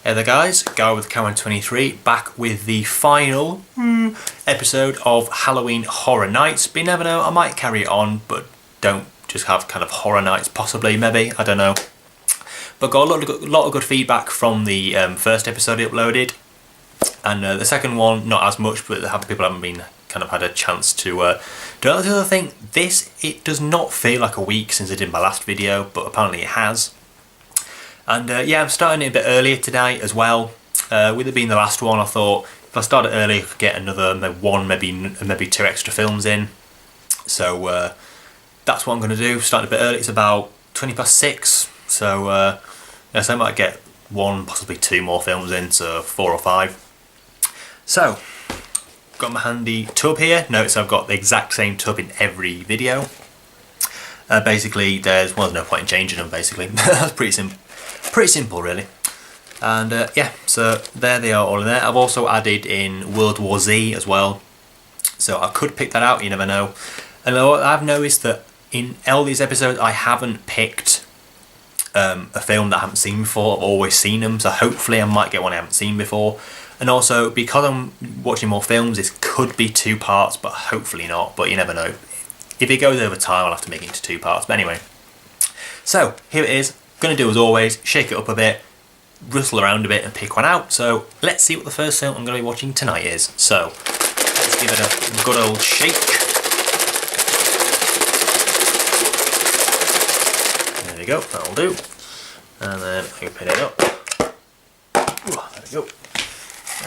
Hey there guys, Guy with Cameron23 back with the final episode of Halloween Horror Nights. But you never know, I might carry it on, but don't just have kind of horror nights, possibly, maybe, I don't know. But got a lot of good feedback from the first episode I uploaded, and the second one not as much, but people haven't been had a chance to do it. The other thing, it does not feel like a week since I did my last video, but apparently it has. And yeah, I'm starting it a bit earlier today as well. With it being the last one, I thought if I started early, I could get another maybe two extra films in. So that's what I'm going to do. Starting a bit early. It's about 6:20. So yeah, so I might get one, possibly two more films in, so 4 or 5. So got my handy tub here. Notice I've got the exact same tub in every video. Basically, there's no point in changing them. Basically, that's pretty simple, really. And yeah, so there they are, all in there. I've also added in World War Z as well, so I could pick that out. You never know. And I've noticed that in all these episodes, I haven't picked a film that I haven't seen before. I've always seen them, so hopefully I might get one I haven't seen before. And also, because I'm watching more films, this could be 2 parts, but hopefully not. But you never know. If it goes over time, I'll have to make it into 2 parts. But anyway, so here it is. Going to do as always, shake it up a bit, rustle around a bit and pick one out. So let's see what the first film I'm going to be watching tonight is. So let's give it a good old shake. There we go, that'll do. And then I can pin it up. Ooh, there we go.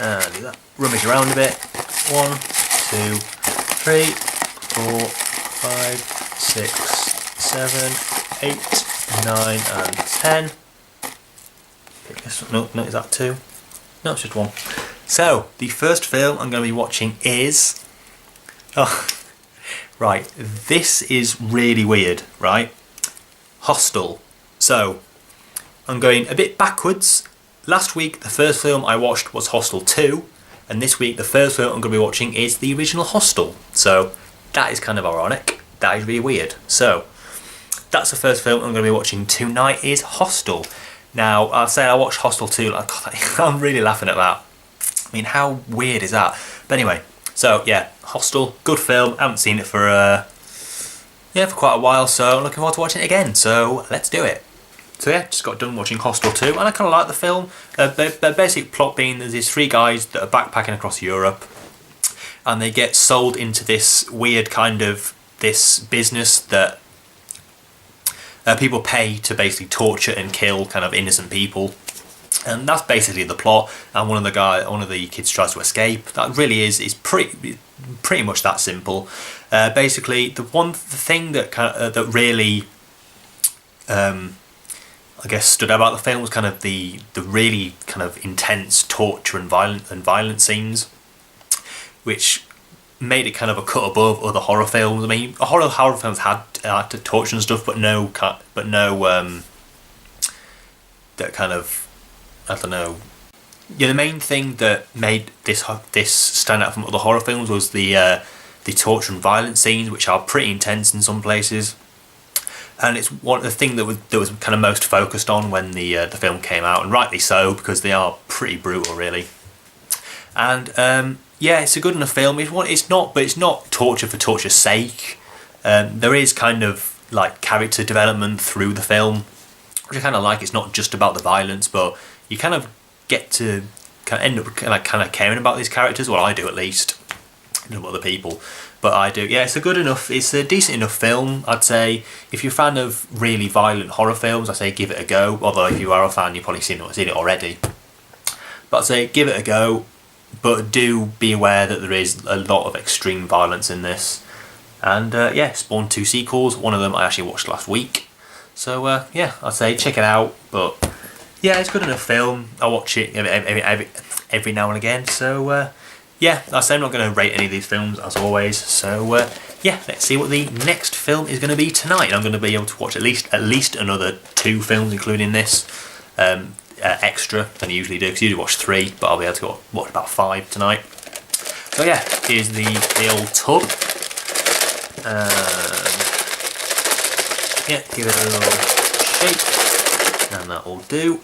And do that. Rummage around a bit. 1, 2, 3, 4, 5, 6, 7, 8, 9 and 10. Pick this one. No, is that 2? No, it's just 1. So, the first film I'm going to be watching is... Oh, right. This is really weird, right? Hostel. So, I'm going a bit backwards. Last week, the first film I watched was Hostel 2, and this week, the first film I'm going to be watching is the original Hostel. So, that is kind of ironic. That is really weird. So, that's the first film I'm going to be watching tonight is Hostel. Now, I'll say I watched Hostel 2, like, I'm really laughing at that. I mean, how weird is that? But anyway, so yeah, Hostel, good film. I haven't seen it for quite a while, so I'm looking forward to watching it again. So let's do it. So yeah, just got done watching Hostel 2, and I kind of like the film. The basic plot being there's these 3 guys that are backpacking across Europe, and they get sold into this weird this business that people pay to basically torture and kill innocent people, and that's basically the plot. And one of the kids tries to escape. That really is pretty much that simple. Basically, the thing that that really I guess stood out about the film was the really intense torture and violent scenes, which made it a cut above other horror films. I mean, horror films had torture and stuff, but no that I don't know. Yeah, the main thing that made this stand out from other horror films was the torture and violence scenes, which are pretty intense in some places. And it's the thing that was most focused on when the film came out, and rightly so, because they are pretty brutal, really. And yeah, it's a good enough film. It's not torture for torture's sake. There is character development through the film, which I like. It's not just about the violence, but you get to end up caring about these characters. Well, I do, at least. I don't know about other people, but I do. Yeah, it's a decent enough film, I'd say. If you're a fan of really violent horror films, I say give it a go. Although if you are a fan, you've probably seen it already. But I'd say give it a go. But do be aware that there is a lot of extreme violence in this. And yeah, Spawn 2 sequels. One of them I actually watched last week. So yeah, I'd say check it out. But yeah, it's a good enough film. I watch it every now and again. So yeah, I'd say I'm not going to rate any of these films as always. So yeah, let's see what the next film is going to be tonight. I'm going to be able to watch at least another 2 films, including this. Extra than I usually do, because I usually watch 3, but I'll be able to watch about 5 tonight. So yeah, here's the old tub. Yeah, give it a little shake, and that'll do.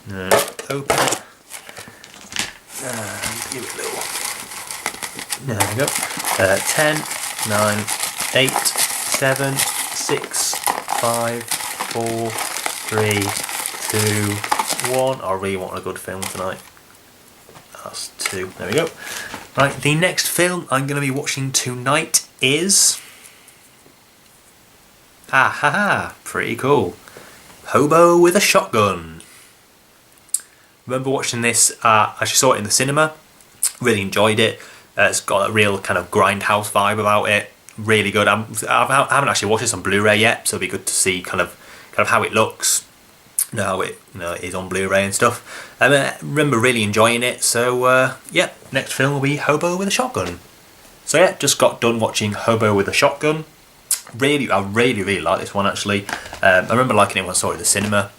Open it. Give it a little. There we go. 10, 9, 8, 7, 6, 5, 4, 3, 2, 1. I really want a good film tonight. That's 2. There we go. Right, the next film I'm going to be watching tonight is... pretty cool. Hobo with a Shotgun. Remember watching this, I actually saw it in the cinema, really enjoyed it. It's got a real kind of grindhouse vibe about it, really good. I haven't actually watched this on Blu-ray yet, so it'll be good to see kind of how it looks, how it is on Blu-ray and stuff. I remember really enjoying it, so yeah, next film will be Hobo with a Shotgun. So yeah, just got done watching Hobo with a Shotgun. I really like this one actually. I remember liking it when I saw it at the cinema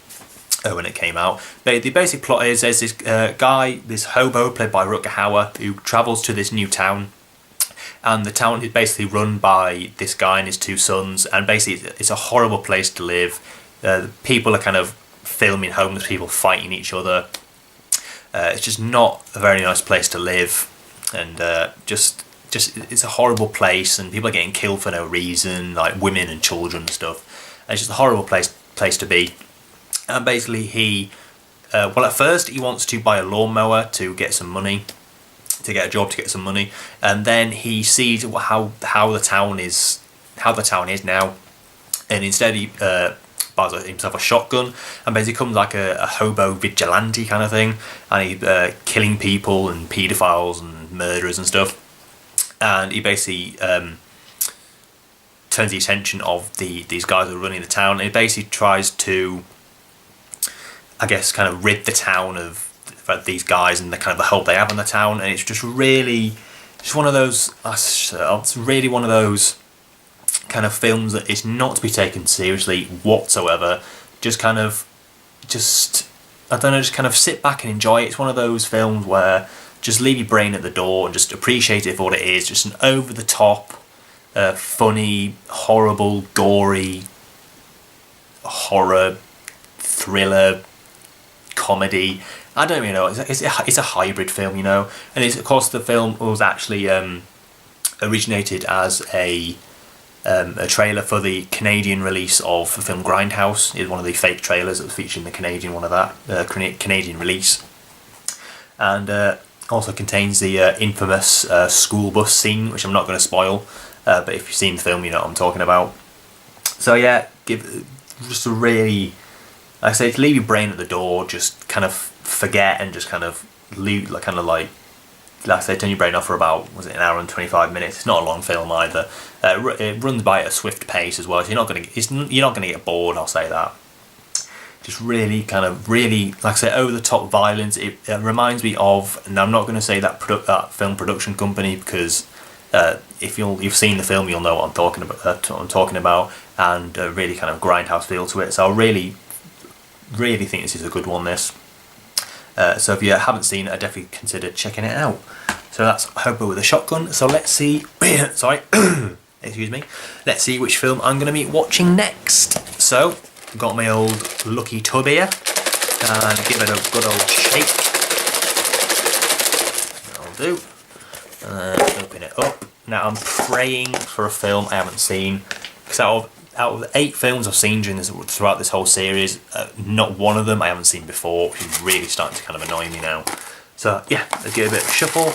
when it came out. The basic plot is there's this guy, this hobo played by Rutger Hauer, who travels to this new town, and the town is basically run by this guy and his 2 sons, and basically it's a horrible place to live. People are kind of filming homeless people fighting each other. It's just not a very nice place to live, and just it's a horrible place, and people are getting killed for no reason, like women and children and stuff. And it's just a horrible place to be. And basically he, well, at first he wants to buy a lawnmower to get some money, to get a job to get some money, and then he sees how the town is now, and instead he buys himself a shotgun and basically becomes like a hobo vigilante kind of thing, and he's killing people and paedophiles and murderers and stuff. And he basically turns the attention of these guys who are running the town, and he basically tries to, I guess, kind of rid the town of these guys and the kind of the hold they have on the town. And it's just really, just one of those, it's really one of those kind of films that is not to be taken seriously whatsoever. Just kind of, I don't know, just kind of sit back and enjoy it. It's one of those films where just leave your brain at the door and just appreciate it for what it is. Just an over-the-top, funny, horrible, gory, horror, thriller, comedy. I don't really know. It's a hybrid film, and it's, of course, the film was actually originated as a trailer for the Canadian release of the film Grindhouse. It's one of the fake trailers that was featured in the Canadian one of that Canadian release, and also contains the infamous school bus scene, which I'm not going to spoil, but if you've seen the film, you know what I'm talking about. So yeah, just a really, like I say, leave your brain at the door, just kind of forget and just kind of leave, like I say, turn your brain off for about, was it an hour and 25 minutes? It's not a long film either. It runs by at a swift pace as well, so you're not going to get bored. I'll say that. Just really like I say, over the top violence. It reminds me of, and I'm not going to say that film production company, because if you've seen the film, you'll know what I'm talking about, and really kind of grindhouse feel to it. So I really think this is a good one. This. So if you haven't seen it, I definitely consider checking it out. So that's Hobo with a Shotgun. So let's see. Sorry, excuse me. Let's see which film I'm going to be watching next. So, got my old lucky tub here, and give it a good old shake. That'll do. Open it up. Now I'm praying for a film I haven't seen, because out of the 8 films I've seen throughout this whole series, not one of them I haven't seen before, which is really starting to kind of annoy me now. So yeah, let's give it a bit of a shuffle.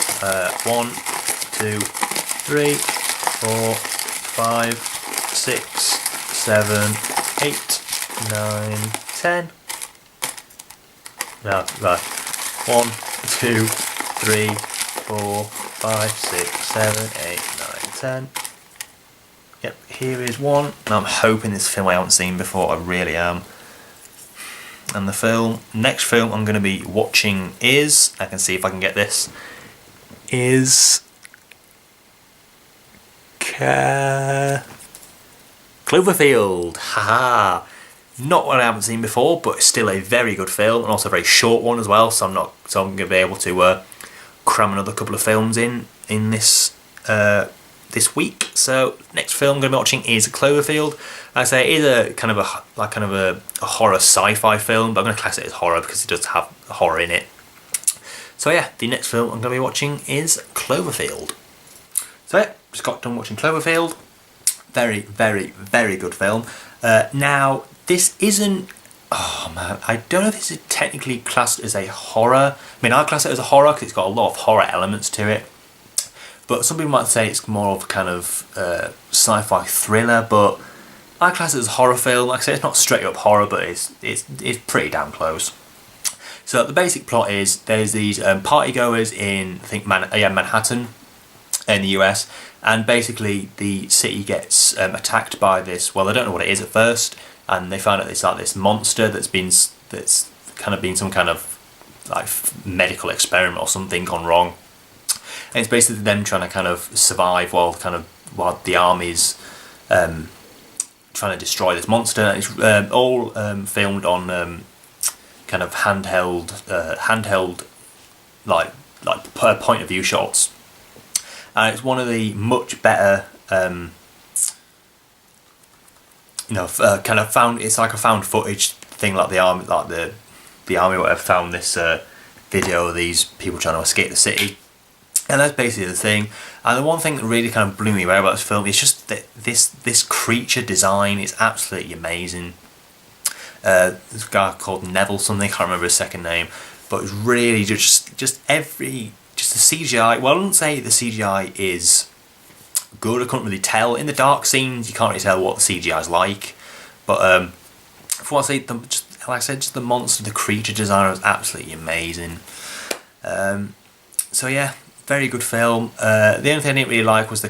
1, 2, 3, 4, 5, 6, 7, 8, 9, 10. No, right. 1, 2, 3, 4, 5, 6, 7, 8, 9, 10. Yep, here is one. And I'm hoping this film I haven't seen before. I really am. And the next film I'm going to be watching is, I can see if I can get this, is Cloverfield. Haha. Not one I haven't seen before, but still a very good film, and also a very short one as well. So I'm going to be able to cram another couple of films in this this week. So next film I'm going to be watching is Cloverfield. Like I say, it is a kind of a horror sci-fi film, but I'm going to class it as horror because it does have horror in it. So yeah, the next film I'm going to be watching is Cloverfield. So yeah, just got done watching Cloverfield. Very, very, very good film. Now, this isn't... Oh man, I don't know if this is technically classed as a horror. I mean, I class it as a horror because it's got a lot of horror elements to it. But some people might say it's more of a kind of sci-fi thriller, but I class it as a horror film. Like I say, it's not straight up horror, but it's pretty damn close. So the basic plot is there's these partygoers in, I think, Manhattan in the US, and basically the city gets attacked by this, well, they don't know what it is at first, and they find out it's like this monster that's kind of been some kind of like medical experiment or something gone wrong. And it's basically them trying to kind of survive while the army's trying to destroy this monster. And it's all filmed on kind of handheld like point of view shots. And it's one of the much better kind of found. It's like a found footage thing, like the army, or whatever, found this video of these people trying to escape the city. And that's basically the thing. And the one thing that really kind of blew me away about this film is just that this creature design is absolutely amazing. This guy called Neville something, I can't remember his second name, but it's really just the CGI. Well, I wouldn't say the CGI is good. I couldn't really tell in the dark scenes. You can't really tell what the CGI is like. But for what I say, like I said, just the monster, the creature design was absolutely amazing. So yeah. Very good film. The only thing I didn't really like was the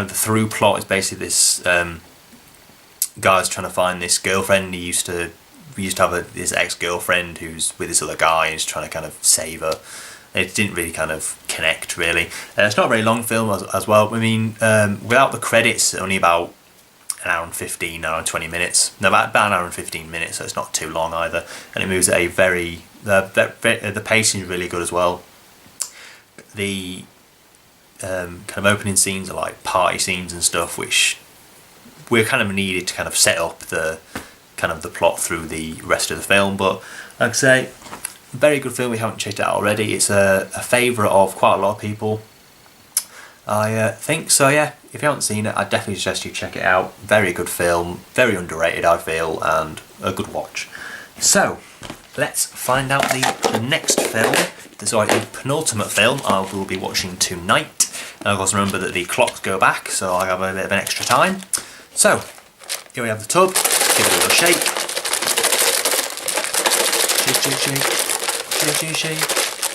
through plot is basically this guy's trying to find this girlfriend. We used to have this ex-girlfriend who's with this other guy and he's trying to kind of save her. It didn't really kind of connect really. It's not a very long film as well. I mean, without the credits, only about an hour and 15, hour and 20 minutes. No, about an hour and 15 minutes, so it's not too long either. And it moves at a very... The pacing is really good as well. The kind of opening scenes are like party scenes and stuff, which we're kind of needed to kind of set up the plot through the rest of the film. But like I say, very good film. We haven't checked it out already. It's a favourite of quite a lot of people, I think. So yeah, if you haven't seen it, I definitely suggest you check it out. Very good film, very underrated I feel, and a good watch. So let's find out the next film. Sorry, the penultimate film I will be watching tonight. And of course remember that the clocks go back, so I have a bit of an extra time. So, here we have the tub. Give it a little shake. Shake, shake, shake. Shake, shake, shake.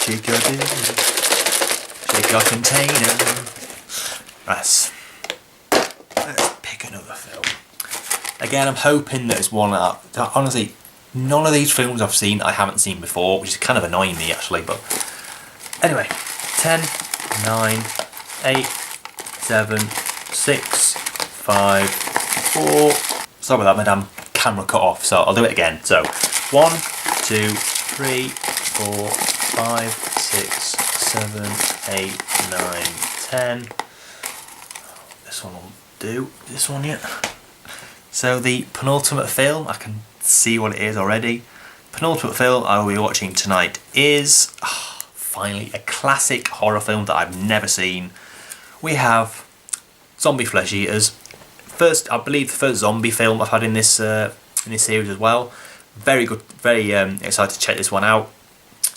Shake your dish. Shake your container. Let's pick another film. Again, I'm hoping that it's one that, honestly, none of these films I've seen I haven't seen before, which is kind of annoying me actually, but anyway. 10, 9, 8, 7, 6, 5, 4. Sorry about that, my damn camera cut off, so I'll do it again. So 1, 2, 3, 4, 5, 6, 7, 8, 9, 10. This one will do. This one yet. So the penultimate film, I can see what it is already. Penultimate film I will be watching tonight is finally a classic horror film that I've never seen. We have Zombie Flesh Eaters. I believe the first zombie film I've had in this series as well. Very good, very excited to check this one out.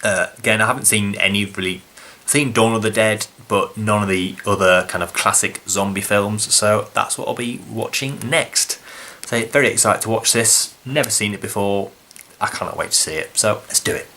Again, I haven't seen any really. I've seen Dawn of the Dead, but none of the other kind of classic zombie films. So that's what I'll be watching next. So very excited to watch this. Never seen it before. I cannot wait to see it. So let's do it.